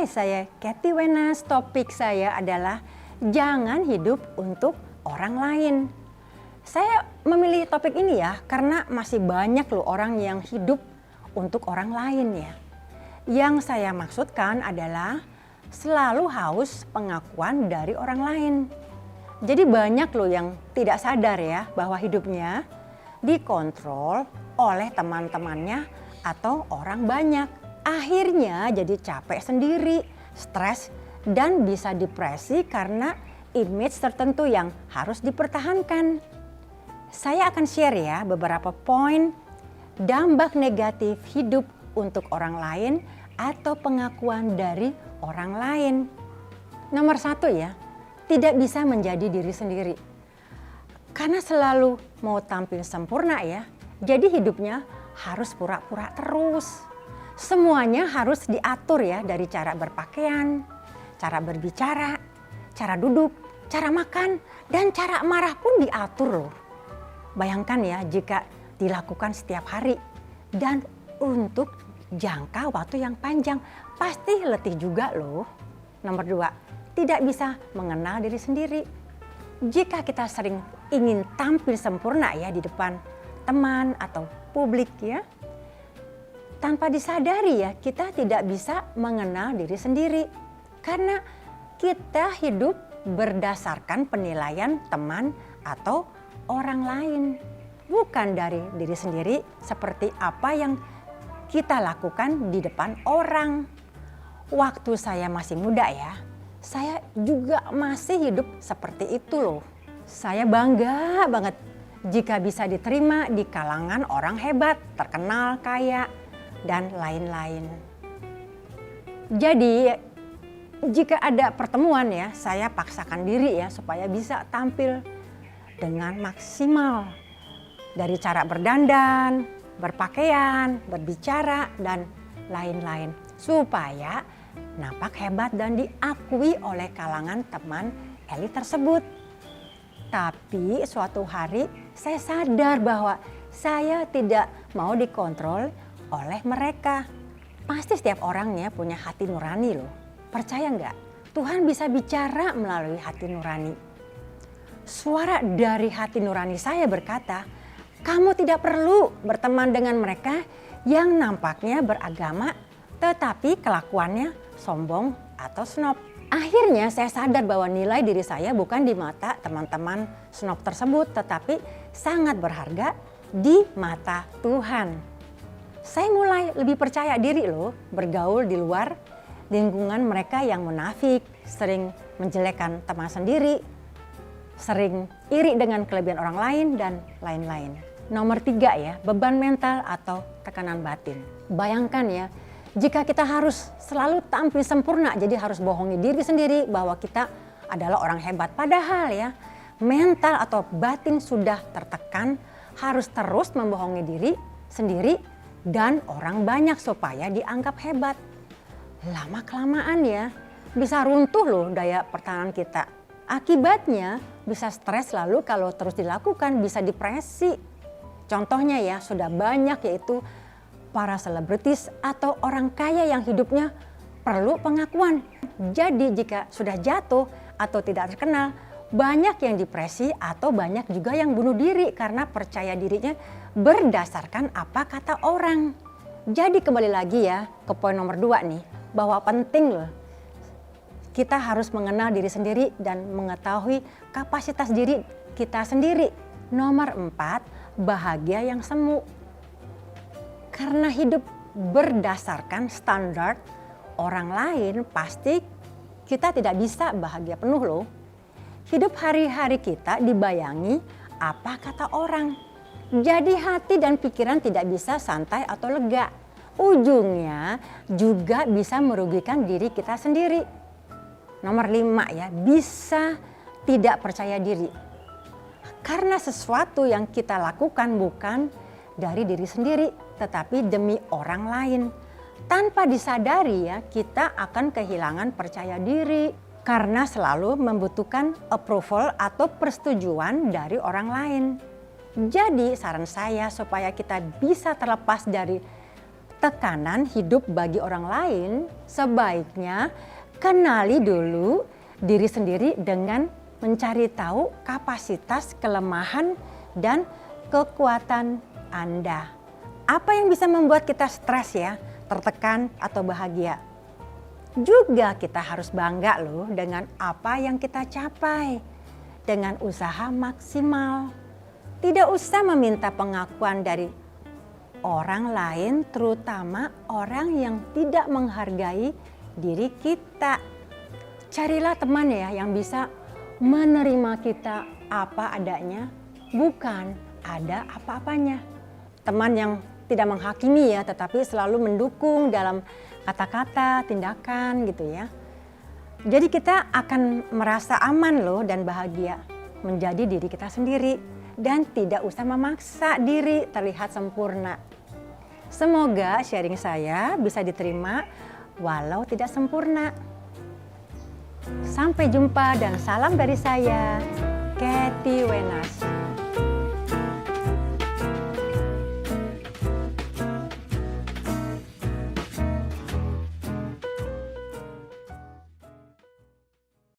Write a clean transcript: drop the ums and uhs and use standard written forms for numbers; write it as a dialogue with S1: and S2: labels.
S1: Hai, saya Kathy Wenas. Topik saya adalah jangan hidup untuk orang lain. Saya memilih topik ini ya karena masih banyak loh orang yang hidup untuk orang lain ya. Yang saya maksudkan adalah selalu haus pengakuan dari orang lain. Jadi banyak loh yang tidak sadar ya bahwa hidupnya dikontrol oleh teman-temannya atau orang banyak. Akhirnya jadi capek sendiri, stres, dan bisa depresi karena image tertentu yang harus dipertahankan. Saya akan share ya beberapa poin dampak negatif hidup untuk orang lain atau pengakuan dari orang lain. Nomor 1 ya, tidak bisa menjadi diri sendiri. Karena selalu mau tampil sempurna ya, jadi hidupnya harus pura-pura terus. Semuanya harus diatur ya, dari cara berpakaian, cara berbicara, cara duduk, cara makan, dan cara marah pun diatur loh. Bayangkan ya jika dilakukan setiap hari dan untuk jangka waktu yang panjang, pasti letih juga loh. Nomor 2, tidak bisa mengenal diri sendiri. Jika kita sering ingin tampil sempurna ya di depan teman atau publik ya, tanpa disadari ya kita tidak bisa mengenal diri sendiri. Karena kita hidup berdasarkan penilaian teman atau orang lain. Bukan dari diri sendiri seperti apa yang kita lakukan di depan orang. Waktu saya masih muda ya, saya juga masih hidup seperti itu loh. Saya bangga banget jika bisa diterima di kalangan orang hebat, terkenal, kaya, dan lain-lain. Jadi jika ada pertemuan ya, saya paksakan diri ya supaya bisa tampil dengan maksimal. Dari cara berdandan, berpakaian, berbicara, dan lain-lain. Supaya nampak hebat dan diakui oleh kalangan teman elit tersebut. Tapi suatu hari saya sadar bahwa saya tidak mau dikontrol oleh mereka. Pasti setiap orangnya punya hati nurani loh. Percaya nggak? Tuhan bisa bicara melalui hati nurani. Suara dari hati nurani saya berkata, kamu tidak perlu berteman dengan mereka yang nampaknya beragama tetapi kelakuannya sombong atau snob. Akhirnya saya sadar bahwa nilai diri saya bukan di mata teman-teman snob tersebut, tetapi sangat berharga di mata Tuhan. Saya mulai lebih percaya diri loh bergaul di luar lingkungan mereka yang munafik, sering menjelekkan teman sendiri, sering iri dengan kelebihan orang lain, dan lain-lain. Nomor 3 ya, beban mental atau tekanan batin. Bayangkan ya, jika kita harus selalu tampil sempurna, jadi harus bohongi diri sendiri bahwa kita adalah orang hebat. Padahal ya, mental atau batin sudah tertekan, harus terus membohongi diri sendiri dan orang banyak supaya dianggap hebat. Lama-kelamaan ya, bisa runtuh loh daya pertahanan kita. Akibatnya bisa stres, lalu kalau terus dilakukan bisa depresi. Contohnya ya, sudah banyak yaitu para selebritis atau orang kaya yang hidupnya perlu pengakuan. Jadi jika sudah jatuh atau tidak terkenal, banyak yang depresi atau banyak juga yang bunuh diri karena percaya dirinya berdasarkan apa kata orang. Jadi kembali lagi ya ke poin nomor 2 nih, bahwa penting loh kita harus mengenal diri sendiri dan mengetahui kapasitas diri kita sendiri. Nomor 4, bahagia yang semu. Karena hidup berdasarkan standar orang lain, pasti kita tidak bisa bahagia penuh loh. Hidup hari-hari kita dibayangi apa kata orang. Jadi hati dan pikiran tidak bisa santai atau lega. Ujungnya juga bisa merugikan diri kita sendiri. Nomor 5 ya, bisa tidak percaya diri. Karena sesuatu yang kita lakukan bukan dari diri sendiri, tetapi demi orang lain. Tanpa disadari ya, kita akan kehilangan percaya diri karena selalu membutuhkan approval atau persetujuan dari orang lain. Jadi saran saya supaya kita bisa terlepas dari tekanan hidup bagi orang lain, sebaiknya kenali dulu diri sendiri dengan mencari tahu kapasitas, kelemahan, dan kekuatan Anda. Apa yang bisa membuat kita stres ya, tertekan atau bahagia? Juga kita harus bangga loh dengan apa yang kita capai, dengan usaha maksimal. Tidak usah meminta pengakuan dari orang lain, terutama orang yang tidak menghargai diri kita. Carilah teman ya yang bisa menerima kita apa adanya, bukan ada apa-apanya. Teman yang tidak menghakimi ya, tetapi selalu mendukung dalam kata-kata, tindakan gitu ya. Jadi kita akan merasa aman loh dan bahagia menjadi diri kita sendiri dan tidak usah memaksa diri terlihat sempurna. Semoga sharing saya bisa diterima walau tidak sempurna. Sampai jumpa dan salam dari saya, Kathy Wenas.